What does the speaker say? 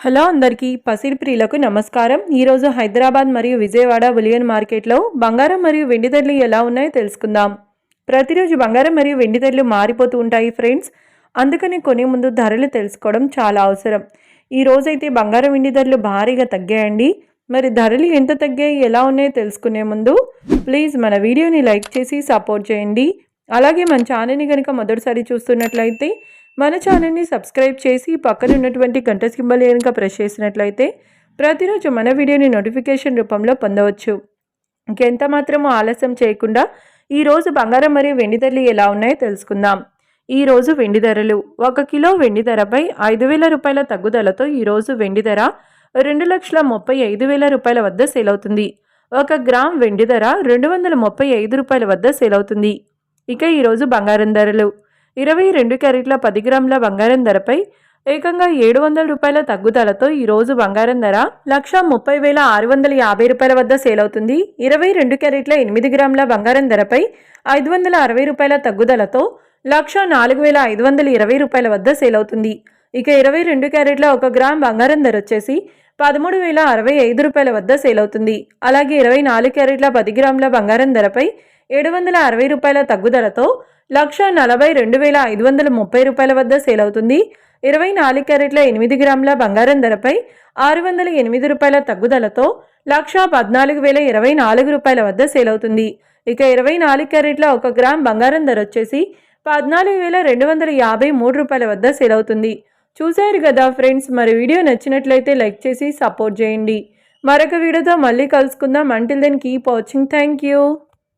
Hello అందరికీ పసిడి ప్రియులకు నమస్కారం. ఈరోజు హైదరాబాద్ మరియు విజయవాడ బులియన్ మార్కెట్లో బంగారం మరియు వెండి ధరలు ఎలా ఉన్నాయో తెలుసుకుందాం. ప్రతిరోజు బంగారం మరియు వెండి ధరలు మారిపోతూ ఉంటాయి ఫ్రెండ్స్. అందుకని కొనే ముందు ధరలు తెలుసుకోవడం చాలా అవసరం. ఈ రోజైతే బంగారం వెండి ధరలు భారీగా తగ్గాయండి. మరి ధరలు ఎంత తగ్గాయి, ఎలా ఉన్నాయో తెలుసుకునే ముందు ప్లీజ్ మన వీడియోని లైక్ చేసి సపోర్ట్ చేయండి. అలాగే మన ఛానల్ని కనుక మొదటిసారి చూస్తున్నట్లయితే మన ఛానల్ని సబ్స్క్రైబ్ చేసి పక్కన ఉన్నటువంటి గంట సింబల్ కనుక ప్రెస్ చేసినట్లయితే ప్రతిరోజు మన వీడియోని నోటిఫికేషన్ రూపంలో పొందవచ్చు. ఇంకెంత మాత్రమూ ఆలస్యం చేయకుండా ఈరోజు బంగారం మరియు వెండి ధరలు ఎలా ఉన్నాయో తెలుసుకుందాం. ఈరోజు వెండి ధరలు: 1 కిలో వెండి ధరపై 5,000 రూపాయల తగ్గుదలతో ఈరోజు వెండి ధర 2,35,000 రూపాయల వద్ద సేల్ అవుతుంది. 1 గ్రామ్ వెండి ధర 235 రూపాయల వద్ద సేల్ అవుతుంది. ఇక ఈరోజు బంగారం ధరలు: 22 క్యారెట్ల 10 గ్రాముల బంగారం ధరపై ఏకంగా 700 రూపాయల తగ్గుదలతో ఈరోజు బంగారం ధర 1,30,650 రూపాయల వద్ద సేల్ అవుతుంది. 22 క్యారెట్ల 8 గ్రాముల బంగారం ధరపై 560 రూపాయల తగ్గుదలతో 1,04,520 రూపాయల వద్ద సేల్ అవుతుంది. ఇక 22 క్యారెట్ల 1 గ్రామ్ బంగారం ధర వచ్చేసి 13,065 రూపాయల వద్ద సేల్ అవుతుంది. అలాగే 24 క్యారెట్ల 10 గ్రాముల బంగారం ధరపై 760 రూపాయల తగ్గుదలతో 1,42,530 రూపాయల వద్ద సేల్ అవుతుంది. 24 క్యారెట్ల 8 గ్రాముల బంగారం ధరపై 608 రూపాయల తగ్గుదలతో 1,14,024 రూపాయల వద్ద సేల్ అవుతుంది. ఇక 24 క్యారెట్ల 1 గ్రామ్ బంగారం ధర వచ్చేసి 14,253 రూపాయల వద్ద సేల్ అవుతుంది. చూశారు కదా ఫ్రెండ్స్, మరి వీడియో నచ్చినట్లయితే లైక్ చేసి సపోర్ట్ చేయండి. మరొక వీడియోతో మళ్ళీ కలుసుకుందాం. Until then keep watching. Thank you.